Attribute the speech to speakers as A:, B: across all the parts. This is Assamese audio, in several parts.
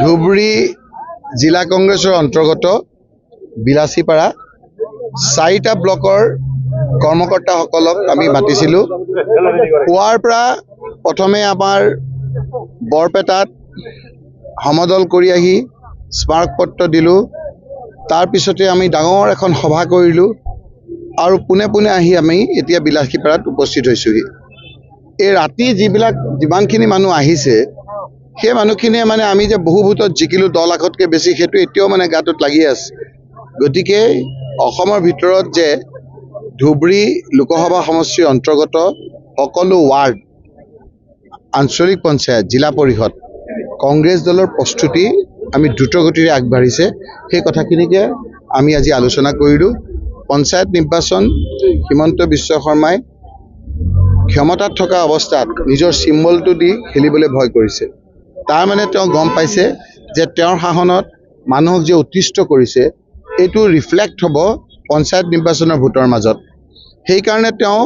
A: ধুবুৰী জিলা কংগ্ৰেছৰ অন্তৰ্গত বিলাসীপাৰা 4টা ব্লকৰ কৰ্মকৰ্তাসকলক আমি মাতিছিলোঁ। পুৱাৰ পৰা প্ৰথমে আমাৰ বৰপেটাত সমদল কৰি আহি স্মাৰকপত্ৰ দিলোঁ। তাৰ পিছতে আমি ডাঙৰ এখন সভা কৰিলোঁ আৰু পোনে পোনে আহি আমি এতিয়া বিলাসীপাৰাত উপস্থিত হৈছোঁহি। এই ৰাতি যিমানখিনি মানুহ আহিছে সেই মানুহখিনিয়ে মানে আমি যে বহু ভোটত জিকিলোঁ 10 লাখতকৈ বেছি, সেইটো এতিয়াও মানে গাটোত লাগি আছে। গতিকে অসমৰ ভিতৰত যে ধুবুৰী লোকসভা সমষ্টিৰ অন্তৰ্গত সকলো ৱাৰ্ড, আঞ্চলিক পঞ্চায়ত, জিলা পৰিষদ কংগ্ৰেছ দলৰ প্ৰস্তুতি আমি দ্ৰুতগতিৰে আগবাঢ়িছে, সেই কথাখিনিকে আমি আজি আলোচনা কৰিলোঁ। পঞ্চায়ত নিৰ্বাচন হিমন্ত বিশ্ব শৰ্মাই ক্ষমতাত থকা অৱস্থাত নিজৰ চিম্বলটো দি খেলিবলৈ ভয় কৰিছে। তাৰ মানে তেওঁ গম পাইছে যে তেওঁৰ শাসনত মানুহক যে অতিষ্ঠ কৰিছে এইটো ৰিফ্লেক্ট হ'ব পঞ্চায়ত নিৰ্বাচনৰ ভোটৰ মাজত। সেইকাৰণে তেওঁ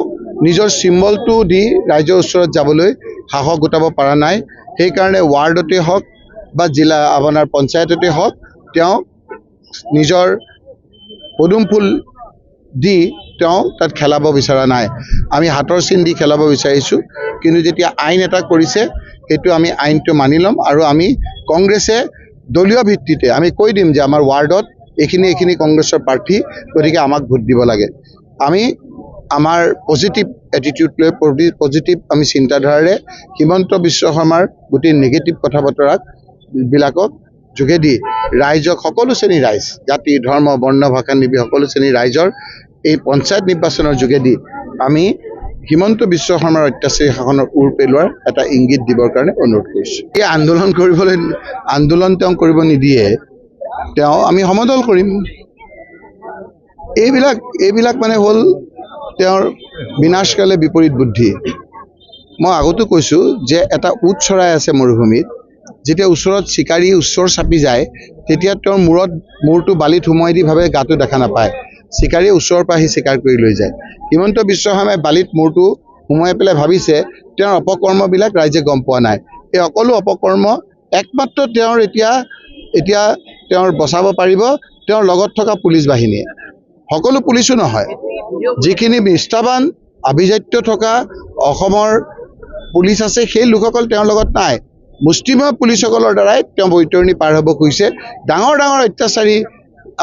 A: নিজৰ চিম্বলটো দি ৰাইজৰ ওচৰত যাবলৈ সাহস গোটাব পৰা নাই। সেইকাৰণে ৱাৰ্ডতে হওক বা জিলা আপোনাৰ পঞ্চায়ততে হওক তেওঁ নিজৰ পদুম ফুল দি তেওঁ তাত খেলাব বিচৰা নাই। আমি হাতৰ চিন দি খেলাব বিচাৰিছোঁ, কিন্তু যেতিয়া আইন এটা কৰিছে সেইটো আমি আইনটো মানি ল'ম আৰু আমি কংগ্ৰেছে দলীয় ভিত্তিতে আমি কৈ দিম যে আমাৰ ৱাৰ্ডত এইখিনি কংগ্ৰেছৰ প্ৰাৰ্থী, গতিকে আমাক ভোট দিব লাগে। আমি আমাৰ পজিটিভ এটিটিউড লৈ পজিটিভ আমি চিন্তাধাৰাৰে হিমন্ত বিশ্ব শৰ্মাৰ গোটেই নিগেটিভ কথা বতৰাবিলাকক যোগেদি ৰাইজক, সকলো শ্ৰেণীৰ ৰাইজ, জাতি ধৰ্ম বৰ্ণ ভাষা নিৰ্বিশেষে সকলো শ্ৰেণীৰ ৰাইজৰ এই পঞ্চায়ত নিৰ্বাচনৰ যোগেদি আমি হিমন্ত বিশ্ব শৰ্মাৰ অত্যাচাৰী শাসনৰ উৰ পেলোৱাৰ এটা ইংগিত দিবৰ কাৰণে অনুৰোধ কৰিছোঁ। এই আন্দোলন তেওঁ কৰিব নিদিয়ে, আমি সমদল কৰিম। এইবিলাক মানে হ'ল তেওঁৰ বিনাশকালে বিপৰীত বুদ্ধি। মই আগতো কৈছোঁ যে এটা উট চৰাই আছে মৰুভূমিত, যেতিয়া ওচৰত চিকাৰী ওচৰ চাপি যায় তেতিয়া তেওঁৰ মূৰটো বালিত সোমোৱাই দি ভাবে গাটো দেখা নাপায়, চিকাৰীয়ে ওচৰৰ পৰা আহি চিকাৰ কৰি লৈ যায়। হিমন্ত বিশ্ব শৰ্মাই বালিত মূৰটো সোমোৱাই পেলাই ভাবিছে তেওঁৰ অপকৰ্মবিলাক ৰাইজে গম পোৱা নাই। এই সকলো অপকৰ্ম একমাত্ৰ তেওঁৰ এতিয়া তেওঁৰ বচাব পাৰিব তেওঁৰ লগত থকা পুলিচ বাহিনীয়ে। সকলো পুলিচো নহয়, যিখিনি নিষ্ঠাবান আভিজাত্য থকা অসমৰ পুলিচ আছে সেই লোকসকল তেওঁৰ লগত নাই। মুষ্টিমেয় পুলিচসকলৰ দ্বাৰাই তেওঁ বৈতৰণি পাৰ হ'ব খুজিছে। ডাঙৰ অত্যাচাৰী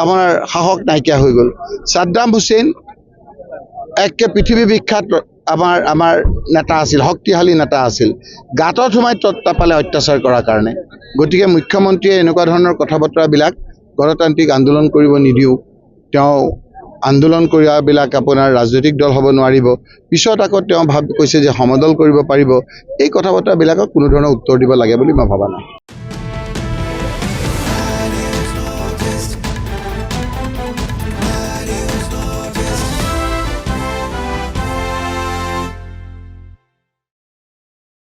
A: আমাৰ সাহস নাইকিয়া হৈ গ'ল। ছাদ্দাম হুছেইন একে পৃথিৱী বিখ্যাত আমাৰ নেতা আছিল, শক্তিশালী নেতা আছিল, গাঁতত সোমাই তত্তা পালে অত্যাচাৰ কৰাৰ কাৰণে। গতিকে মুখ্যমন্ত্ৰীয়ে এনেকুৱা ধৰণৰ কথা বতৰাবিলাক গণতান্ত্ৰিক আন্দোলন কৰিব নিদিওঁ। তেওঁ আন্দোলন কৰাবিলাক আপোনাৰ ৰাজনৈতিক দল হ'ব নোৱাৰিব। পিছত আকৌ তেওঁ কৈছে যে সমদল কৰিব পাৰিব। এই কথা বতৰাবিলাকক কোনো ধৰণৰ উত্তৰ দিব লাগে বুলি মই ভবা নাই।